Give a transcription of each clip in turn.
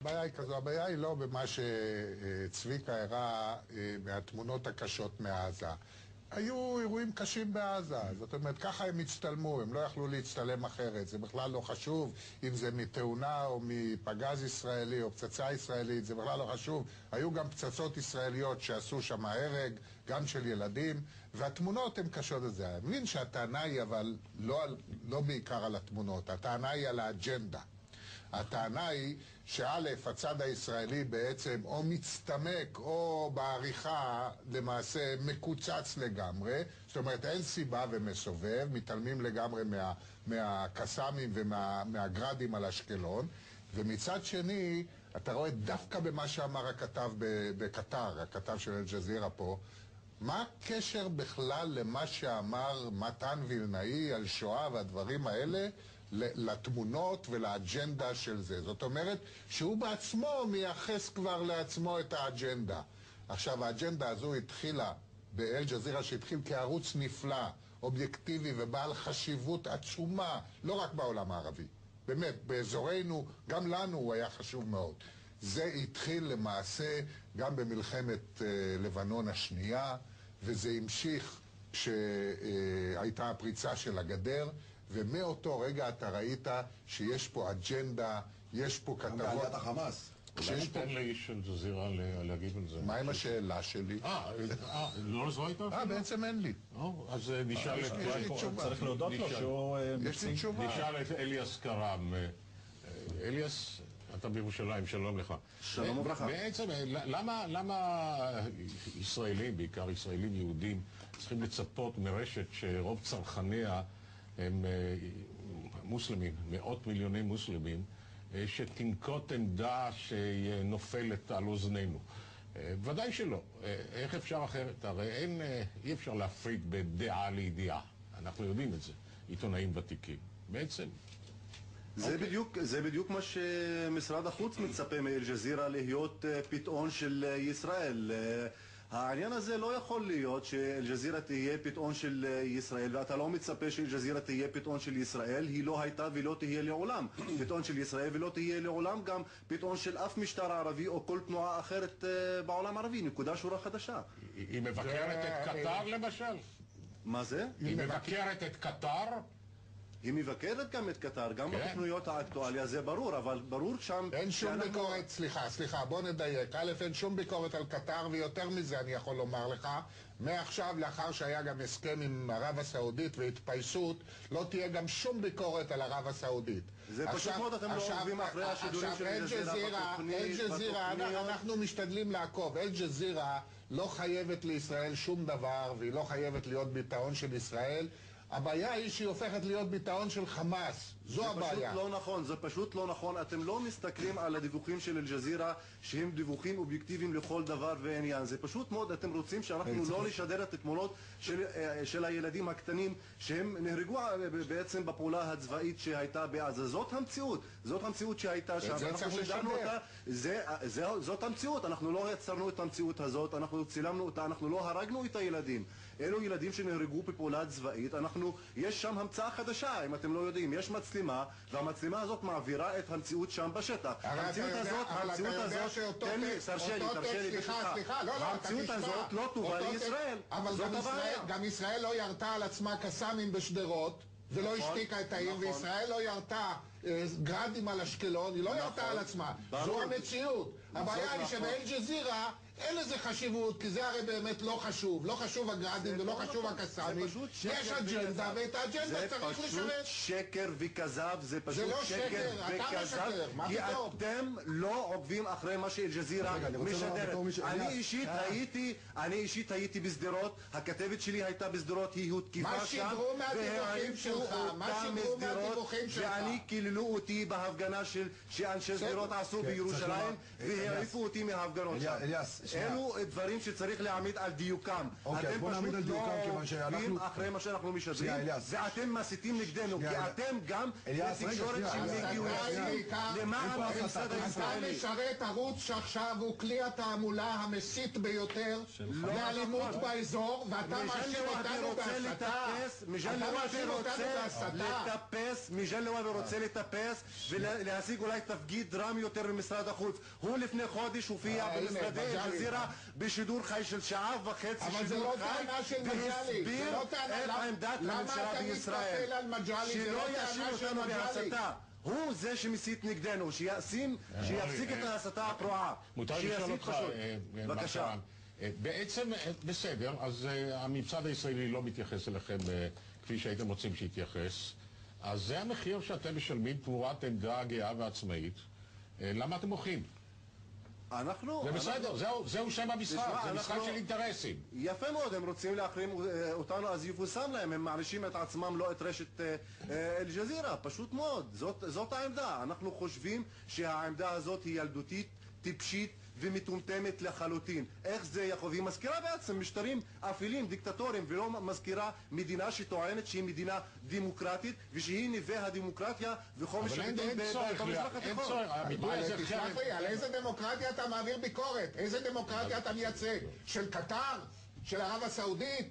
הבעיה היא כזו, הבעיה היא לא במה שצביקה הראה מהתמונות הקשות מעזה. היו אירועים קשים בעזה, זאת אומרת, ככה הם הצטלמו, הם לא יכלו להצטלם אחרת, זה בכלל לא חשוב אם זה מתאונה או מפגז ישראלי או פצצה ישראלית, זה בכלל לא חשוב. היו גם פצצות ישראליות שעשו שם הרג, גם של ילדים, והתמונות הן קשות את זה. אני מבין שהטענה היא אבל לא בעיקר על התמונות, הטענה היא על האג'נדה. הטענה היא שא', הצד הישראלי בעצם או מצטמק או בעריכה למעשה מקוצץ לגמרי, זאת אומרת אין סיבה ומסובב, מתעלמים לגמרי מהקסאמים ומהגרדים על אשקלון, ומצד שני אתה רואה דווקא במה שאמר הכתב בקטר, הכתב של אל-ג'זירה פה, מה הקשר בכלל למה שאמר מתן וילנאי על שואה והדברים האלה לתמונות ולאג'נדה של זה? זאת אומרת שהוא בעצמו מייחס כבר לעצמו את האג'נדה. עכשיו האג'נדה הזו התחילה באל-ג'זירה, שהתחיל כערוץ נפלא, אובייקטיבי ובעל חשיבות עצומה, לא רק בעולם הערבי. באמת, באזורנו, גם לנו הוא היה חשוב מאוד. זה התחיל למעשה גם במלחמת לבנון השנייה, וזה המשיך כשהייתה הפריצה של הגדר, ומאותו רגע אתה ראית שיש פה אג'נדה, יש פה כתבות... גם בעליית החמאס. אולי ניתן לאיש אל-ג'זירה להגיב על זה. מה עם השאלה שלי? לא זו הייתה? בעצם אין לי. אז נשאל את... יש לי תשובה. צריך להודות לו שהוא... יש לי תשובה. נשאל את אליאס קרם. אליאס, אתה בירושלים, שלום לך. שלום וברכה. בעצם, למה ישראלים, בעיקר ישראלים יהודים, צריכים לצפות מרשת שרוב צרכניה הם מוסלמים, מאות מיליוני מוסלמים, שתנקוט עמדה שנופלת על אוזנינו? ודאי שלא. איך אפשר אחרת? הרי אי אפשר להפריד בדעה לידיעה. אנחנו יודעים את זה. עיתונאים ותיקים. בעצם. זה בדיוק מה שמשרד החוץ מצפה מאל-ג'זירה להיות פתאון של ישראל. העניין הזה לא יכול להיות שאל-ג'זירה תהיה פתאון של ישראל, ואתה לא מצפה שאל-ג'זירה תהיה פתאון של ישראל. היא לא הייתה ולא תהיה לעולם פתאון של ישראל, ולא תהיה לעולם גם פתאון של אף משטר ערבי או כל תנועה אחרת בעולם הערבי. נקודה, שורה חדשה. היא מבקרת את קטר למשל? מה זה? היא מבקרת את קטר? היא מבקרת גם את קטר, גם בתוכניות האקטואליה, זה ברור, אבל ברור שם... אין שום ביקורת, סליחה, בוא נדייק. א', אין שום ביקורת על קטר, ויותר מזה אני יכול לומר לך, מעכשיו, לאחר שהיה גם הסכם עם ערב הסעודית והתפייסות, לא תהיה גם שום ביקורת על ערב הסעודית. זה פשוט מאוד, אתם לא עובדים אחרי השידורים של אל-ג'זירה אל-ג'זירה, אנחנו משתדלים לעקוב. אל-ג'זירה לא חייבת לישראל שום דבר, והיא לא חייבת להיות ביטאון של ישראל. הבעיה היא שהיא הופכת להיות ביטאון של חמאס. זו הבעיה. זה פשוט לא נכון, זה פשוט לא נכון. אתם לא מסתכלים על הדיווחים של אל-ג'זירה שהם דיווחים אובייקטיביים לכל דבר ועניין. זה פשוט מאוד, אתם רוצים שאנחנו לא נשדר את התמונות של הילדים הקטנים שהם נהרגו בעצם בפעולה הצבאית שהייתה בעזה. זאת המציאות. זאת המציאות שהייתה שם. אנחנו שדרנו אותה. זאת המציאות. אנחנו לא יצרנו את המציאות הזאת. אנחנו צילמנו אותה. אנחנו לא הרגנו את הילדים. אלו ילדים שנהרגו בפעולה צבאית. יש שם המצאה חדשה, אם אתם לא יודעים. יש מצלמה, והמצלמה הזאת מעבירה את המציאות שם בשטח. המציאות הזאת, תן לי, תרשה לי, המציאות הזאת לא טובה לישראל. אבל גם ישראל לא ירתה על עצמה קסאמים בשדרות, ולא השתיקה את העיר, וישראל לא ירתה גרדים על אשקלון, היא לא ירתה על עצמה. זו המציאות. הבעיה היא שבאל-ג'זירה אין לזה חשיבות, כי זה הרי באמת לא חשוב. לא חשוב הגרדים ולא חשוב הקסאמים. יש אג'נדה, ואת האג'נדה צריך לשרת. זה פשוט שקר וכזב, זה פשוט שקר וכזב, כי אתם לא עוקבים אחרי מה שאל-ג'זירה משדרת. אני אישית הייתי בסדרות, הכתבת שלי הייתה בסדרות, היא הותקפה שם, והעיפו אותה מסדרות, ואני קיללו אותי בהפגנה שאנשי סדרות עשו בירושלים, והעיפו אותי מההפגנות שם. אלו דברים שצריך להעמיד על דיוקם. אתם פשוט לא עוקבים אחרי מה שאנחנו משדרים, ואתם מסיתים נגדנו, כי אתם גם בתקשורת שמגיעים למען הממסד הישראלי. אתה משרת ערוץ שעכשיו הוא כלי התעמולה המסית ביותר לאלימות באזור, ואתה מאשים אותנו בהסתה. מג'ל לואבי רוצה לטפס לטפס ולהשיג אולי תפקיד רם יותר ממשרד החוץ. הוא לפני חודש הופיע במשרדי אל-ג'זירה בשידור חי של שעה וחצי שידור חי והסביר את עמדת הממשלה בישראל. שלא יאשים אותנו בהסתה. הוא זה שמסית נגדנו, שיפסיק את ההסתה הפרועה. מותר לשאול אותך, בבקשה. בעצם, בסדר, אז הממסד הישראלי לא מתייחס אליכם כפי שהייתם רוצים שיתייחס. אז זה המחיר שאתם משלמים תמורת עמדה גאה ועצמאית. למה אתם מוחים? זה בסדר, זהו שם המשחק, זה משחק של אינטרסים. יפה מאוד, הם רוצים להחרים אותנו, אז יפורסם להם, הם מענישים את עצמם, לא את רשת אל-ג'זירה, פשוט מאוד, זאת העמדה. אנחנו חושבים שהעמדה הזאת היא ילדותית, טיפשית ומטומטמת לחלוטין. איך זה יכול? והיא מזכירה בעצם משטרים אפלים, דיקטטוריים, ולא מזכירה מדינה שטוענת שהיא מדינה דמוקרטית, ושהיא נווה הדמוקרטיה וחופש הביטוי במזרח התיכון. על איזה דמוקרטיה אתה מעביר ביקורת? איזה דמוקרטיה אתה מייצג? של קטר? של ערב הסעודית?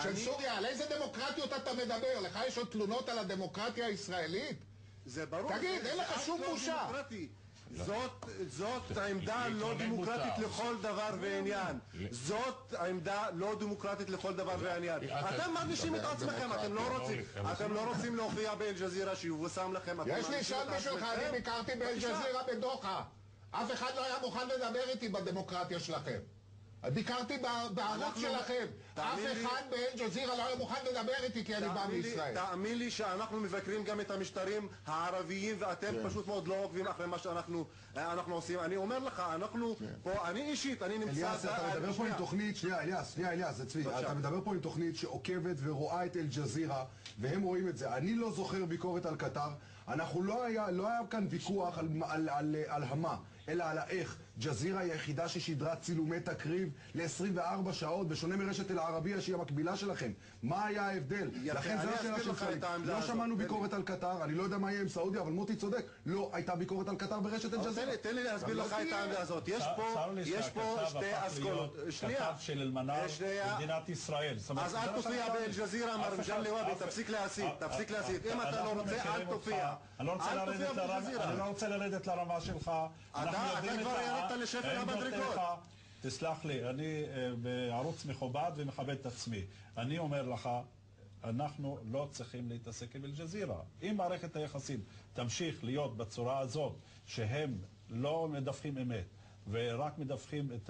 של סוריה? על איזה דמוקרטיות אתה מדבר? לך יש עוד תלונות על הדמוקרטיה הישראלית? זה ברור. תגיד, אין לך שום בושה. זאת עמדה לא דמוקרטית לכל דבר ועניין. זאת עמדה לא דמוקרטית לכל דבר ועניין. אתם מרגישים את עצמכם, אתם לא רוצים להופיע באל-ג'זירה שיבוסם לכם. יש לי שם בשבילך, אני ביקרתי באל-ג'זירה בדוחה. אף אחד לא היה מוכן לדבר איתי בדמוקרטיה שלכם. ביקרתי בערוץ שלכם. אף אחד באל-ג'זירה לא היה מוכן לדבר איתי כי אני בא מישראל. תאמין לי שאנחנו מבקרים גם את המשטרים הערביים ואתם פשוט מאוד לא עוקבים אחרי מה שאנחנו עושים. אני אומר לך, אנחנו פה, אני אישית, אני נמצא... אליאס, אתה מדבר פה עם תוכנית, שנייה אליאס, זה צבי, אתה מדבר פה עם תוכנית שעוקבת ורואה את אל-ג'זירה והם רואים את זה. אני לא זוכר ביקורת על קטר, לא היה כאן ויכוח על המה, אלא על האיך. ג'זירה היא היחידה ששידרה צילומי תקריב ל-24 שעות, בשונה מרשת אל-ערבייה שהיא המקבילה שלכם. מה היה ההבדל? לכן זה השאלה שלך. לא שמענו ביקורת על קטר, אני לא יודע מה יהיה עם סעודיה, אבל מוטי צודק, לא הייתה ביקורת על קטר ברשת אל-ג'זירה. תן לי להסביר לך את העמדה הזאת. יש פה שתי אסכולות. כתב של אל-מנאר במדינת ישראל. אז אל תופיע באל-ג'זירה, מר מג'לי ואבי, תפסיק להסית. אם אתה לא רוצה, אל תופיע. אני לא רוצה לרדת לרמה שלך. אתה כבר ירדת לשפל המדרגות. תסלח לי, אני בערוץ מכובד ומכבד את עצמי. אני אומר לך, אנחנו לא צריכים להתעסק עם אל-ג'זירה. אם מערכת היחסים תמשיך להיות בצורה הזאת, שהם לא מדווחים אמת, ורק מדווחים את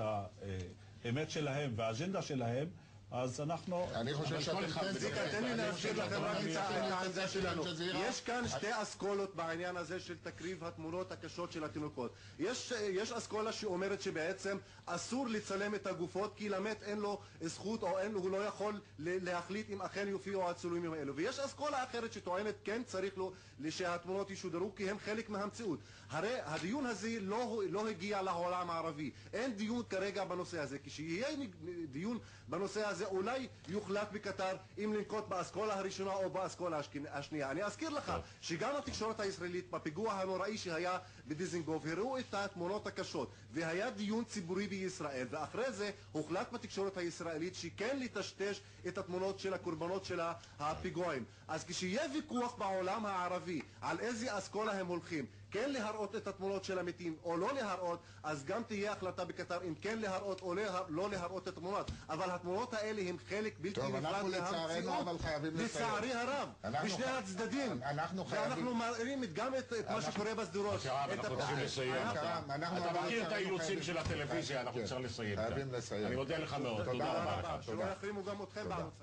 האמת שלהם והאג'נדה שלהם, אז אנחנו... אני חושב שאתם... תן לי להסביר לכם רק את העמדה שלנו. יש כאן שתי אסכולות בעניין הזה של תקריב התמונות הקשות של התינוקות. יש אסכולה שאומרת שבעצם אסור לצלם את הגופות כי למת אין לו זכות או הוא לא יכול להחליט אם אכן יופיעו הצילומים האלו. ויש אסכולה אחרת שטוענת כן צריך לו שהתמונות ישודרו כי הם חלק מהמציאות. הרי הדיון הזה לא הגיע לעולם הערבי. אין דיון כרגע בנושא הזה. כשיהיה דיון בנושא הזה אולי יוחלט בקטר אם לנקוט באסכולה הראשונה או באסכולה השנייה. אני אזכיר לך שגם התקשורת הישראלית בפיגוע הנוראי שהיה בדיזנגוף הראו את התמונות הקשות והיה דיון ציבורי בישראל ואחרי זה הוחלט בתקשורת הישראלית שכן לטשטש את התמונות של הקורבנות של הפיגועים. אז כשיהיה ויכוח בעולם הערבי על איזה אסכולה הם הולכים כן להראות את התמונות של המתים או לא להראות, אז גם תהיה החלטה בקטר אם כן להראות או לא להראות את התמונות. אבל התמונות האלה הם חלק בלתי נפרד מהמציאות, לצערי הרב, בשני הצדדים. ואנחנו מראים גם את מה שקורה בסדרות. אנחנו צריכים לסיים. אתה מכיר את האילוצים של הטלוויזיה, אנחנו צריכים לסיים. חייבים לסיים. אני מודה לך מאוד, תודה רבה לך. שלא יחרימו גם אתכם בערוץ.